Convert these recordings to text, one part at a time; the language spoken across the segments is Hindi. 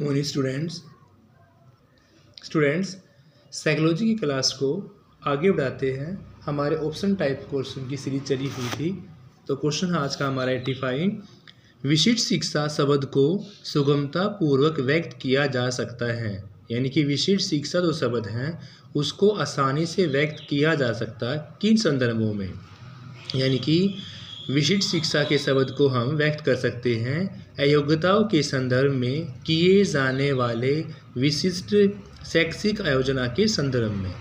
मॉर्निंग स्टूडेंट्स साइकोलॉजी की क्लास को आगे बढ़ाते हैं। हमारे ऑप्शन टाइप क्वेश्चन की सीरीज चली हुई थी। तो क्वेश्चन आज का हमारा 85, विशिष्ट शिक्षा शब्द को सुगमता पूर्वक व्यक्त किया जा सकता है। यानी कि विशिष्ट शिक्षा जो शब्द हैं उसको आसानी से व्यक्त किया जा सकता है किन संदर्भों में। यानी कि विशिष्ट शिक्षा के शब्द को हम व्यक्त कर सकते हैं अयोग्यताओं के संदर्भ में किए जाने वाले विशिष्ट शैक्षिक आयोजना के संदर्भ में।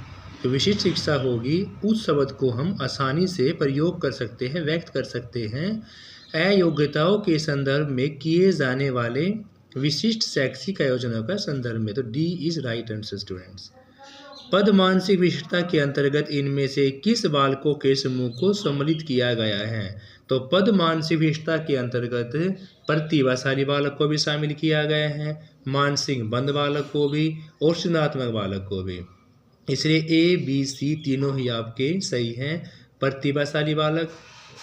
तो विशिष्ट शिक्षा होगी उस शब्द को हम आसानी से प्रयोग कर सकते हैं, व्यक्त कर सकते हैं अयोग्यताओं के संदर्भ में किए जाने वाले विशिष्ट शैक्षिक आयोजना का संदर्भ में। तो D is right answer students. पद मानसिक विशिष्टता के अंतर्गत इनमें से किस बालकों के समूह को सम्मिलित किया गया है। तो पद मानसिक विशिष्टता के अंतर्गत प्रतिभाशाली बालक को भी शामिल किया गया है, मानसिक मंद बालक को भी और सृजनात्मक बालक को भी। इसलिए ए बी सी तीनों ही आपके सही हैं। प्रतिभाशाली बालक,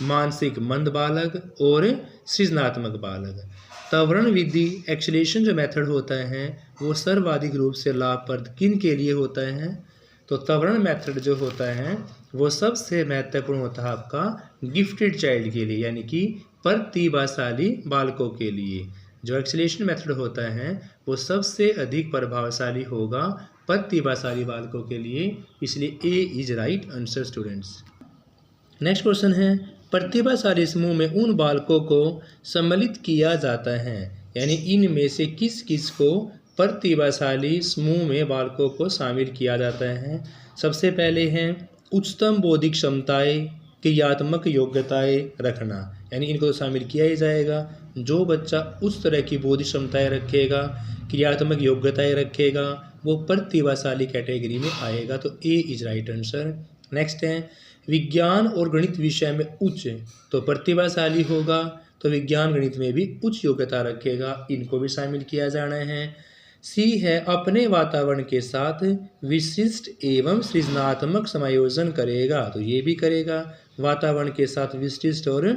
मानसिक मंद बालक और सृजनात्मक बालक। त्वरण विधि एक्सेलेरेशन जो मेथड होता है वो सर्वाधिक रूप से लाभप्रद किन के लिए होता है। तो त्वरण मेथड जो होता है वो सबसे महत्वपूर्ण होता है आपका गिफ्टेड चाइल्ड के लिए, यानी कि प्रतिभाशाली बालकों के लिए। जो एक्सेलेरेशन मेथड होता है वो सबसे अधिक प्रभावशाली होगा प्रतिभाशाली बालकों के लिए। इसलिए A is right answer students. Next question है, प्रतिभाशाली समूह में उन बालकों को सम्मिलित किया जाता है। यानी इनमें से किस किस को प्रतिभाशाली समूह में बालकों को शामिल किया जाता है। सबसे पहले हैं उच्चतम बौद्धिक क्षमताएं, क्रियात्मक योग्यताएं रखना, यानी इनको तो शामिल किया ही जाएगा। जो बच्चा उस तरह की बौद्धिक क्षमताएं रखेगा, क्रियात्मक योग्यताएं रखेगा, वो प्रतिभाशाली कैटेगरी में आएगा। तो ए इज राइट आंसर। नेक्स्ट है विज्ञान और गणित विषय में उच्च, तो प्रतिभाशाली होगा तो विज्ञान गणित में भी उच्च योग्यता रखेगा, इनको भी शामिल किया जाना है। सी है अपने वातावरण के साथ विशिष्ट एवं सृजनात्मक समायोजन करेगा, तो ये भी करेगा। वातावरण के साथ विशिष्ट और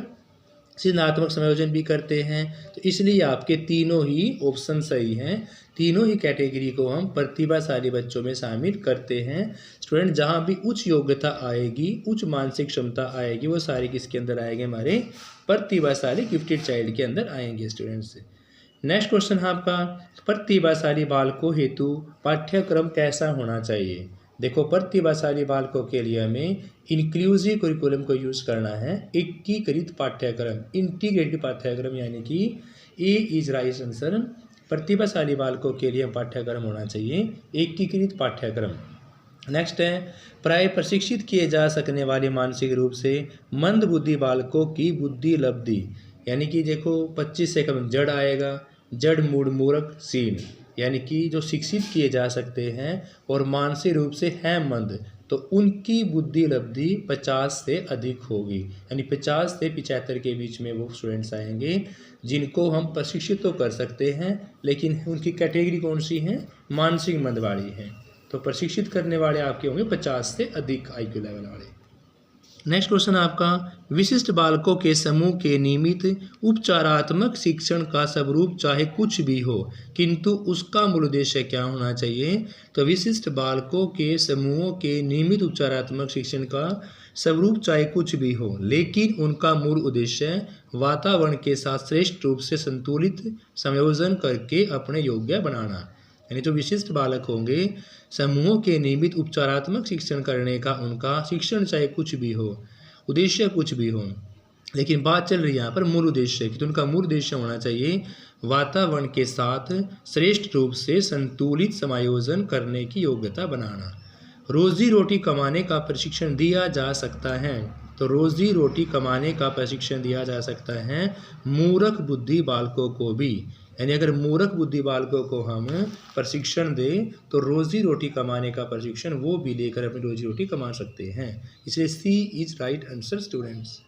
सृजनात्मक समायोजन भी करते हैं। तो इसलिए आपके तीनों ही ऑप्शन सही हैं। तीनों ही कैटेगरी को हम प्रतिभाशाली बच्चों में शामिल करते हैं। स्टूडेंट जहाँ भी उच्च योग्यता आएगी, उच्च मानसिक क्षमता आएगी, वो सारी किसके अंदर आएंगे, हमारे प्रतिभाशाली गिफ्टेड चाइल्ड के अंदर आएंगे स्टूडेंट्स। नेक्स्ट क्वेश्चन है आपका, प्रतिभाशाली बालकों हेतु पाठ्यक्रम कैसा होना चाहिए। देखो प्रतिभाशाली बालकों के लिए हमें इंक्लूसिव करिकुलम को यूज़ करना है, एकीकृत पाठ्यक्रम, इंटीग्रेटेड पाठ्यक्रम, यानी कि ए इज राइट आंसर। प्रतिभाशाली बालकों के लिए पाठ्यक्रम होना चाहिए एकीकृत पाठ्यक्रम। नेक्स्ट है प्राय प्रशिक्षित किए जा सकने वाले मानसिक रूप से मंद बुद्धि बालकों की बुद्धि लब्धि, यानी कि देखो 25 से कम जड़ आएगा, जड़ मूड मूर्ख सीन, यानी कि जो शिक्षित किए जा सकते हैं और मानसिक रूप से हैं मंद, तो उनकी बुद्धि लब्धि 50 से अधिक होगी। यानी 50 से 75 के बीच में वो स्टूडेंट्स आएंगे जिनको हम प्रशिक्षित तो कर सकते हैं, लेकिन उनकी कैटेगरी कौन सी है, मानसिक मंद वाली है। तो प्रशिक्षित करने वाले आपके होंगे 50 से अधिक आईक्यू लेवल वाले। नेक्स्ट क्वेश्चन आपका, विशिष्ट बालकों के समूह के नियमित उपचारात्मक शिक्षण का स्वरूप चाहे कुछ भी हो, किंतु उसका मूल उद्देश्य क्या होना चाहिए। तो विशिष्ट बालकों के समूहों के नियमित उपचारात्मक शिक्षण का स्वरूप चाहे कुछ भी हो, लेकिन उनका मूल उद्देश्य वातावरण के साथ श्रेष्ठ रूप से संतुलित संयोजन करके अपने योग्य बनाना। यानी जो विशिष्ट बालक होंगे समूहों के नियमित उपचारात्मक शिक्षण करने का उनका शिक्षण चाहे कुछ भी हो, उद्देश्य कुछ भी हो, लेकिन बात चल रही है यहाँ पर मूल उद्देश्य की। तो उनका मूल उद्देश्य होना चाहिए वातावरण के साथ श्रेष्ठ रूप से संतुलित समायोजन करने की योग्यता बनाना। रोजी रोटी कमाने का प्रशिक्षण दिया जा सकता है, तो रोजी रोटी कमाने का प्रशिक्षण दिया जा सकता है मूर्ख बुद्धि बालकों को भी। यानी अगर मूर्ख बुद्धि बालकों को हम प्रशिक्षण दें तो रोजी रोटी कमाने का प्रशिक्षण वो भी लेकर अपनी रोजी रोटी कमा सकते हैं। इसलिए C is right answer students.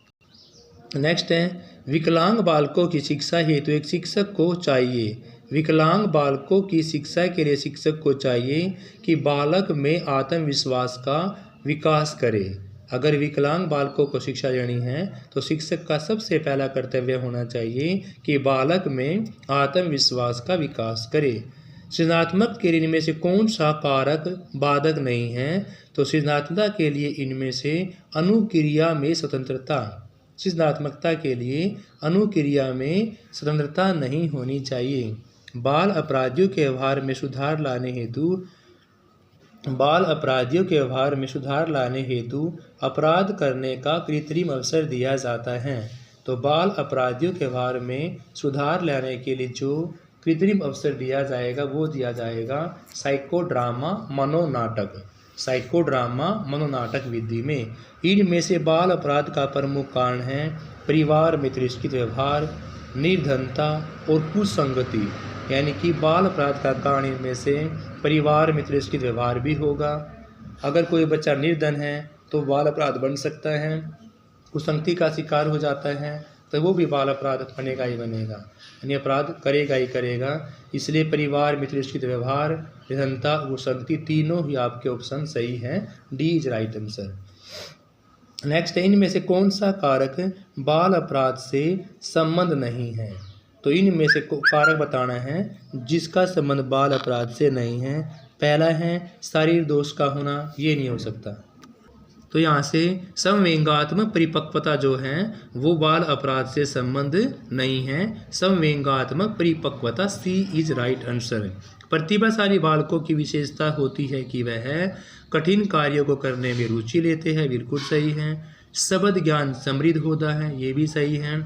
Next है विकलांग बालकों की शिक्षा हेतु एक शिक्षक को चाहिए। विकलांग बालकों की शिक्षा के लिए शिक्षक को चाहिए कि बालक में आत्मविश्वास का विकास करे। अगर विकलांग बालकों को शिक्षा देनी है तो शिक्षक का सबसे पहला कर्तव्य होना चाहिए कि बालक में आत्मविश्वास का विकास करे। सृजनात्मक के लिए इनमें से कौन सा कारक बाधक नहीं है? तो सृजनात्मकता के लिए इनमें से अनुक्रिया में स्वतंत्रता, सृजनात्मकता के लिए अनुक्रिया में स्वतंत्रता नहीं होनी चाहिए। बाल अपराधियों के व्यवहार में सुधार लाने हेतु अपराध करने का कृत्रिम अवसर दिया जाता है। तो बाल अपराधियों के व्यवहार में सुधार लाने के लिए जो कृत्रिम अवसर दिया जाएगा वो दिया जाएगा साइकोड्रामा मनोनाटक विधि में। इनमें से बाल अपराध का प्रमुख कारण है परिवार में तिरस्कृत व्यवहार, निर्धनता और कुसंगति। यानी कि बाल अपराध का कारण इनमें से परिवार में तिरस्कृत व्यवहार भी होगा। अगर कोई बच्चा निर्धन है तो बाल अपराध बन सकता है, कुसंगति का शिकार हो जाता है तो वो भी बाल अपराध बनेगा ही बनेगा, यानी अपराध करेगा ही करेगा। इसलिए परिवार में तिरस्कृत व्यवहार, निर्धनता, कुसंगति तीनों ही आपके ऑप्शन सही हैं। D is right answer. Next है, इनमें से कौन सा कारक बाल अपराध से संबंध नहीं है? तो इनमें से कारक बताना है जिसका संबंध बाल अपराध से नहीं है। पहला है शारीरिक दोष का होना, ये नहीं हो सकता। तो यहाँ से संवेगात्मक परिपक्वता जो है वो बाल अपराध से संबंध नहीं है। संवेगात्मक परिपक्वता, सी इज राइट आंसर। प्रतिभाशाली बालकों की विशेषता होती है कि वह कठिन कार्यों को करने में रुचि लेते हैं, बिल्कुल सही है। शब्द ज्ञान समृद्ध होता है, ये भी सही है।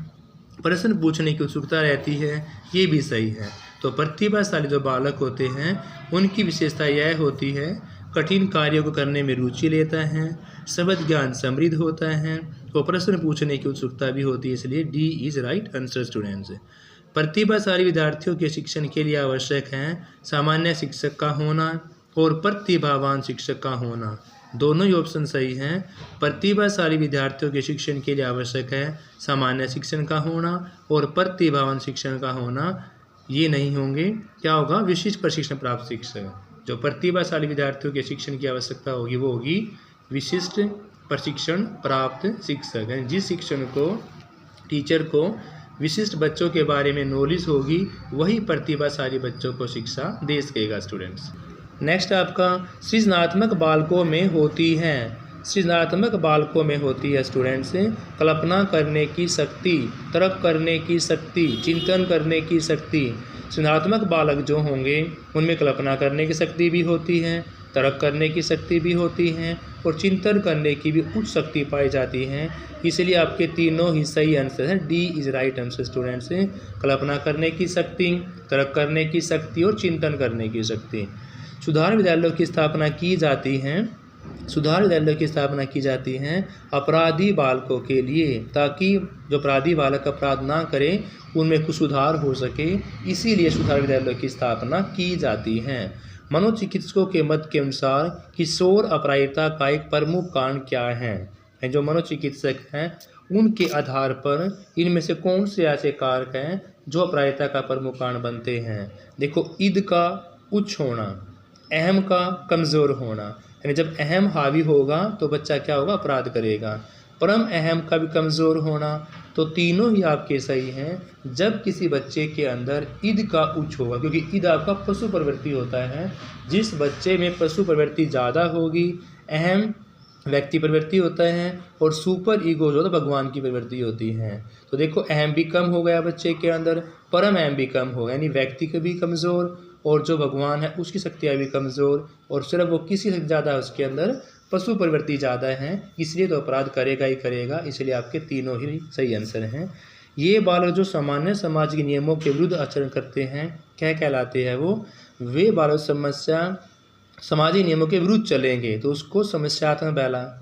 प्रश्न पूछने की उत्सुकता रहती है, ये भी सही है। तो प्रतिभाशाली जो बालक होते हैं उनकी विशेषता यह होती है कठिन कार्यों को करने में रुचि लेता है, शब्द ज्ञान समृद्ध होता है और प्रश्न पूछने की उत्सुकता भी होती है, इसलिए D is right answer students. प्रतिभाशाली विद्यार्थियों के शिक्षण के लिए आवश्यक है सामान्य शिक्षक का होना और प्रतिभावान शिक्षक का होना, दोनों ही ऑप्शन सही हैं। प्रतिभाशाली विद्यार्थियों के शिक्षण के लिए आवश्यक है सामान्य शिक्षण का होना और प्रतिभावान शिक्षण का होना, ये नहीं होंगे। क्या होगा? विशिष्ट प्रशिक्षण प्राप्त शिक्षक। जो प्रतिभाशाली विद्यार्थियों के शिक्षण की आवश्यकता होगी वो होगी विशिष्ट प्रशिक्षण प्राप्त शिक्षक। यानी जिस शिक्षण को टीचर को विशिष्ट बच्चों के बारे में नॉलेज होगी वही प्रतिभाशाली बच्चों को शिक्षा दे सकेगा स्टूडेंट्स। नेक्स्ट आपका सृजनात्मक बालकों में होती है। सृजनात्मक बालकों में होती है स्टूडेंट्स कल्पना करने की शक्ति, तर्क करने की शक्ति, चिंतन करने की शक्ति। सृजनात्मक बालक जो होंगे उनमें कल्पना करने की शक्ति भी होती है, तर्क करने की शक्ति भी होती है और चिंतन करने की भी उच्च शक्ति पाई जाती है। इसलिए आपके तीनों ही सही आंसर हैं। D is right answer students. कल्पना करने की शक्ति, तर्क करने की शक्ति और चिंतन करने की शक्ति। सुधार विद्यालयों की स्थापना की जाती है, सुधार विद्यालयों की स्थापना की जाती है अपराधी बालकों के लिए, ताकि जो अपराधी बालक अपराध ना करें उनमें कुछ सुधार हो सके, इसीलिए सुधार विद्यालयों की स्थापना की जाती है। मनोचिकित्सकों के मत के अनुसार किशोर अपराधिता का एक प्रमुख कारण क्या है? जो मनोचिकित्सक हैं उनके आधार पर इनमें से कौन से ऐसे कारक हैं जो अपराधिता का प्रमुख कारण बनते हैं? देखो, ईद का उच्च होना, अहम का कमज़ोर होना, यानी जब अहम हावी होगा तो बच्चा क्या होगा? अपराध करेगा। परम अहम का भी कमज़ोर होना, तो तीनों ही आपके सही हैं। जब किसी बच्चे के अंदर ईद का उच्च होगा, क्योंकि ईद आपका पशु प्रवृत्ति होता है, जिस बच्चे में पशु प्रवृत्ति ज़्यादा होगी, अहम व्यक्ति प्रवृत्ति होता है और सुपर ईगो जो भगवान की प्रवृत्ति होती है। तो देखो, अहम भी कम हो गया बच्चे के अंदर, परम अहम भी कम हो गया, यानी व्यक्ति का भी कमज़ोर और जो भगवान है उसकी शक्तियाँ भी कमज़ोर, और सिर्फ वो किसी से ज़्यादा उसके अंदर पशु प्रवृत्ति ज़्यादा है, इसलिए तो अपराध करेगा ही करेगा। इसलिए आपके तीनों ही सही आंसर हैं। ये बालक जो सामान्य समाज के नियमों के विरुद्ध आचरण करते हैं क्या कहलाते हैं? वे बालक समाजी नियमों के विरुद्ध चलेंगे तो उसको समस्यात्मक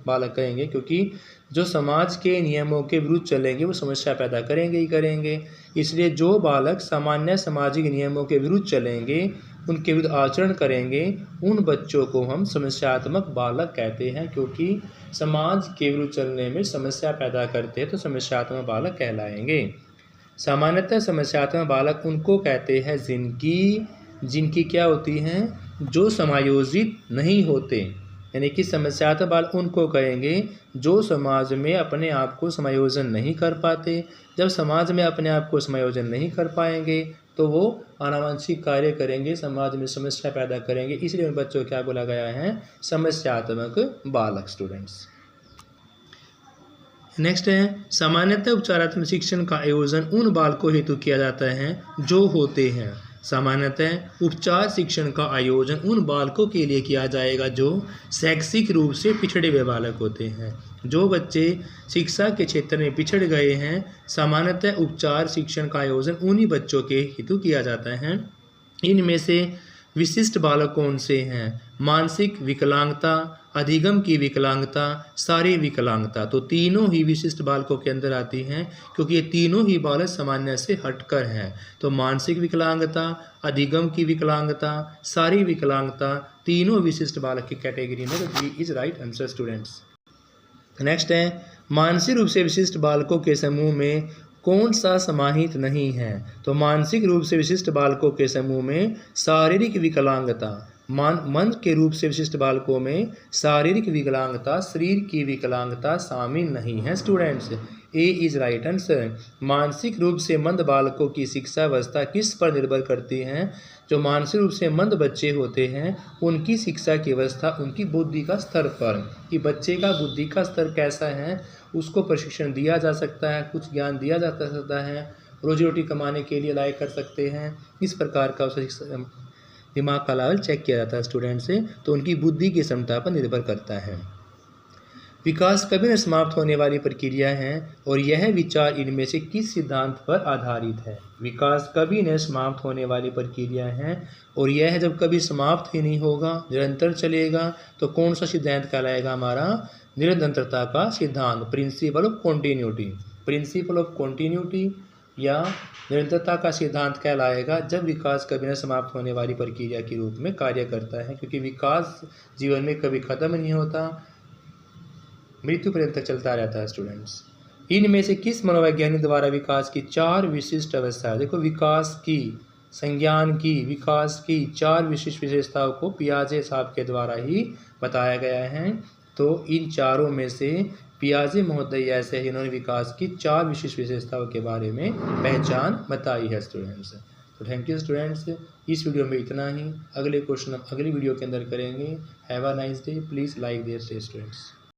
बालक कहेंगे, क्योंकि जो समाज के नियमों के विरुद्ध चलेंगे वो समस्या पैदा करेंगे ही करेंगे। इसलिए जो बालक सामान्य सामाजिक नियमों के विरुद्ध चलेंगे, उनके विरुद्ध आचरण करेंगे, उन बच्चों को हम समस्यात्मक बालक कहते हैं, क्योंकि समाज के विरुद्ध चलने में समस्या पैदा करते हैं तो समस्यात्मक बालक कहलाएंगे। सामान्यतः समस्यात्मक बालक उनको कहते हैं जिनकी क्या होती हैं? जो समायोजित नहीं होते, यानी कि समस्यात्मक बालक उनको कहेंगे जो समाज में अपने आप को समायोजन नहीं कर पाते। जब समाज में अपने आप को समायोजन नहीं कर पाएंगे तो वो अनावश्यक कार्य करेंगे, समाज में समस्या पैदा करेंगे, इसलिए उन बच्चों को क्या बोला गया है, समस्यात्मक बालक स्टूडेंट्स। नेक्स्ट है सामान्यतः उपचारात्मक शिक्षण का आयोजन उन बालकों हेतु किया जाता है जो होते हैं। सामान्यतः उपचार शिक्षण का आयोजन उन बालकों के लिए किया जाएगा जो शैक्षिक रूप से पिछड़े हुए बालक होते हैं। जो बच्चे शिक्षा के क्षेत्र में पिछड़ गए हैं, सामान्यतः उपचार शिक्षण का आयोजन उन्हीं बच्चों के हेतु किया जाता है। इनमें से विशिष्ट बालक कौन से हैं? मानसिक विकलांगता, अधिगम की विकलांगता, शारीरिक विकलांगता। तो तीनों ही विशिष्ट बालकों के अंदर आती हैं, क्योंकि ये तीनों ही बालक सामान्य से हटकर हैं। तो मानसिक विकलांगता, अधिगम की विकलांगता, शारीरिक विकलांगता, तीनों विशिष्ट बालक की कैटेगरी में। तो B is right answer students. Next है मानसिक रूप से विशिष्ट बालकों के समूह में कौन सा समाहित नहीं है? तो मानसिक रूप से विशिष्ट बालकों के समूह में शारीरिक विकलांगता, मन के रूप से विशिष्ट बालकों में शारीरिक विकलांगता, शरीर की विकलांगता शामिल नहीं है students. A is right answer. मानसिक रूप से मंद बालकों की शिक्षा अवस्था किस पर निर्भर करती है? जो मानसिक रूप से मंद बच्चे होते हैं उनकी शिक्षा की अवस्था उनकी बुद्धि का स्तर पर, कि बच्चे का बुद्धि का स्तर कैसा है उसको प्रशिक्षण दिया जा सकता है, कुछ ज्ञान दिया जा सकता है, रोजी रोटी कमाने के लिए लायक कर सकते हैं। इस प्रकार का उसे दिमाग का लेवल चेक किया जाता है स्टूडेंट से, तो उनकी बुद्धि की क्षमता पर निर्भर करता है। विकास कभी न समाप्त होने वाली प्रक्रिया है और यह विचार इनमें से किस सिद्धांत पर आधारित है? विकास कभी न समाप्त होने वाली प्रक्रिया है और यह जब कभी समाप्त ही नहीं होगा, निरंतर चलेगा, तो कौन सा सिद्धांत कहलाएगा हमारा? निरंतरता का सिद्धांत, principle of continuity. Principle of continuity या निरंतरता का सिद्धांत कहलाएगा जब विकास कभी न समाप्त होने वाली प्रक्रिया के रूप में कार्य करता है, क्योंकि विकास जीवन में कभी खत्म नहीं होता, मृत्यु पर्यंत चलता रहता है स्टूडेंट्स। इनमें से किस मनोवैज्ञानिक द्वारा विकास की 4 विशिष्ट अवस्थाएं, देखो विकास की, संज्ञान की, विकास की 4 विशिष्ट विशेषताओं को पियाजे साहब के द्वारा ही बताया गया है। तो इन चारों में से पियाजे महोदय ऐसे हैं जिन्होंने विकास की 4 विशिष्ट विशेषताओं के बारे में पहचान बताई है स्टूडेंट्स। तो थैंक यू स्टूडेंट्स, इस वीडियो में इतना ही। अगले क्वेश्चन अगली वीडियो के अंदर करेंगे। Have a nice day, please like this students.